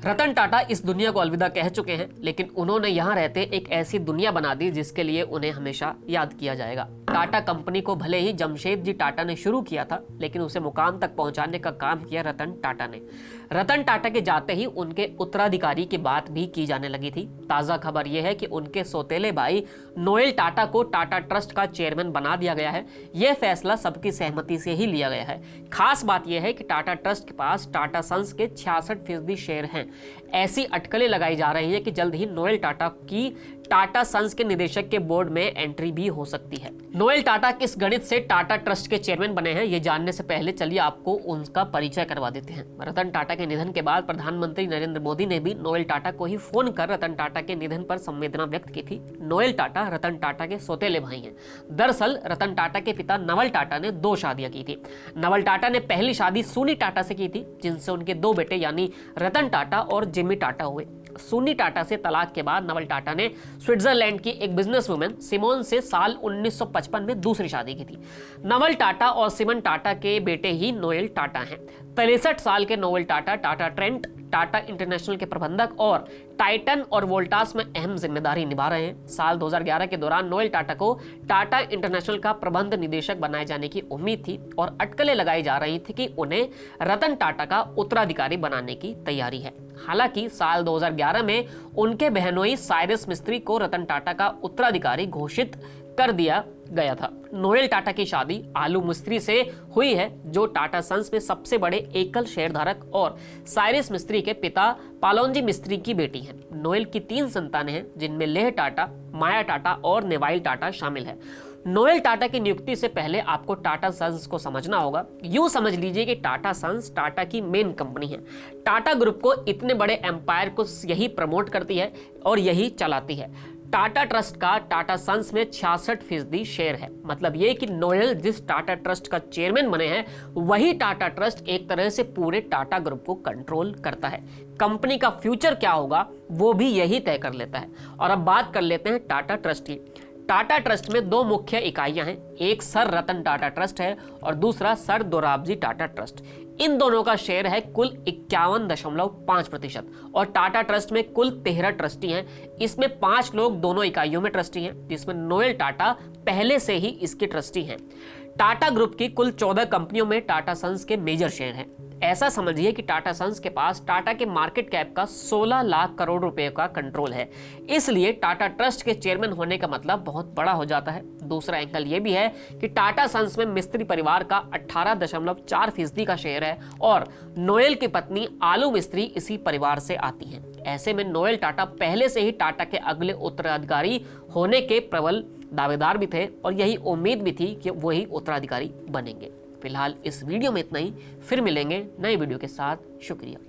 रतन टाटा इस दुनिया को अलविदा कह चुके हैं, लेकिन उन्होंने यहाँ रहते एक ऐसी दुनिया बना दी जिसके लिए उन्हें हमेशा याद किया जाएगा। टाटा कंपनी को भले ही जमशेद जी टाटा ने शुरू किया था, लेकिन उसे मुकाम तक पहुंचाने का काम किया रतन टाटा ने। रतन टाटा के जाते ही उनके उत्तराधिकारी की बात भी की जाने लगी थी। ताजा खबर यह है कि उनके सौतेले भाई नोएल टाटा को टाटा ट्रस्ट का चेयरमैन बना दिया गया है। यह फैसला सबकी सहमति से ही लिया गया है। खास बात यह है कि टाटा ट्रस्ट के पास टाटा सन्स के 66% शेयर हैं। ऐसी अटकलें लगाई जा रही है कि जल्द ही नोएल टाटा की टाटा सन्स के निदेशक के बोर्ड में एंट्री भी हो सकती है। नोएल टाटा किस गणित से टाटा ट्रस्ट के चेयरमैन बने हैं, ये जानने से पहले चलिए आपको उनका परिचय करवा देते हैं। रतन टाटा के निधन के बाद प्रधानमंत्री नरेंद्र मोदी ने भी नोएल टाटा को ही फोन कर रतन टाटा के निधन पर संवेदना व्यक्त की थी। नोएल टाटा रतन टाटा के सौतेले भाई हैं। दरअसल रतन टाटा के पिता नवल टाटा ने 2 शादियां की थी। नवल टाटा ने पहली शादी सुनी टाटा से की थी, जिनसे उनके 2 बेटे यानी रतन टाटा और जिम्मी टाटा हुए। सुनी टाटा से तलाक के बाद नवल टाटा ने स्विट्जरलैंड की एक बिजनेस वुमेन सिमोन से साल 1955 में दूसरी शादी की थी। नवल टाटा और सिमन टाटा के बेटे ही नोएल टाटा हैं। 63 साल के Noel Tata Tata Trent, Tata international के प्रबंधक और टाइटन और वोल्टास में अहम जिम्मेदारी निभा रहे हैं। साल 2011 के दौरान नोएल टाटा को टाटा इंटरनेशनल का प्रबंध निदेशक बनाए जाने की उम्मीद थी और अटकलें लगाई जा रही थी कि उन्हें रतन टाटा का उत्तराधिकारी बनाने की तैयारी है। हालांकि साल 2011 में उनके बहनोई साइरस मिस्त्री को रतन टाटा का उत्तराधिकारी घोषित कर दिया गया था। नोएल टाटा की शादी आलू मिस्त्री से हुई है, जो टाटा सन्स में सबसे बड़े एकल शेयरधारक और साइरस मिस्त्री के पिता पालोंजी मिस्त्री की बेटी हैं। नोएल की 3 संतानें हैं, जिनमें लेह टाटा, माया टाटा और नेवाइल टाटा शामिल है। नोएल टाटा की नियुक्ति से पहले आपको टाटा सन्स को समझना होगा। यूं समझ लीजिए कि टाटा सन्स टाटा की मेन कंपनी है। टाटा ग्रुप को इतने बड़े एम्पायर को यही प्रमोट करती है और यही चलाती है। टाटा ट्रस्ट का टाटा सन्स में 66% शेयर है। मतलब ये कि नोएल जिस टाटा ट्रस्ट का चेयरमैन बने हैं, वही टाटा ट्रस्ट एक तरह से पूरे टाटा ग्रुप को कंट्रोल करता है। कंपनी का फ्यूचर क्या होगा वो भी यही तय कर लेता है। और अब बात कर लेते हैं टाटा ट्रस्ट की। टाटा ट्रस्ट में 2 मुख्य इकाइयां हैं। एक सर रतन टाटा ट्रस्ट है और दूसरा सर दोराबजी टाटा ट्रस्ट। इन दोनों का शेयर है कुल 51.5% और टाटा ट्रस्ट में कुल 13 ट्रस्टी हैं। इसमें 5 लोग दोनों इकाइयों में ट्रस्टी हैं, जिसमें नोएल टाटा पहले से ही इसके ट्रस्टी हैं। टाटा ग्रुप की कुल 14 कंपनियों में टाटा सन्स के मेजर शेयर हैं। ऐसा समझिए कि टाटा सन्स के पास टाटा के मार्केट कैप का 16 लाख करोड़ रुपए का कंट्रोल है। इसलिए टाटा ट्रस्ट के चेयरमैन होने का मतलब बहुत बड़ा हो जाता है। दूसरा एंगल यह भी है कि टाटा सन्स में मिस्त्री परिवार का 18.4% का शेयर है और नोएल की पत्नी आलू मिस्त्री इसी परिवार से आती हैं। ऐसे में नोएल टाटा पहले से ही टाटा के अगले उत्तराधिकारी होने के प्रबल दावेदार भी थे और यही उम्मीद भी थी कि वही उत्तराधिकारी बनेंगे। फिलहाल इस वीडियो में इतना ही। फिर मिलेंगे नए वीडियो के साथ। शुक्रिया।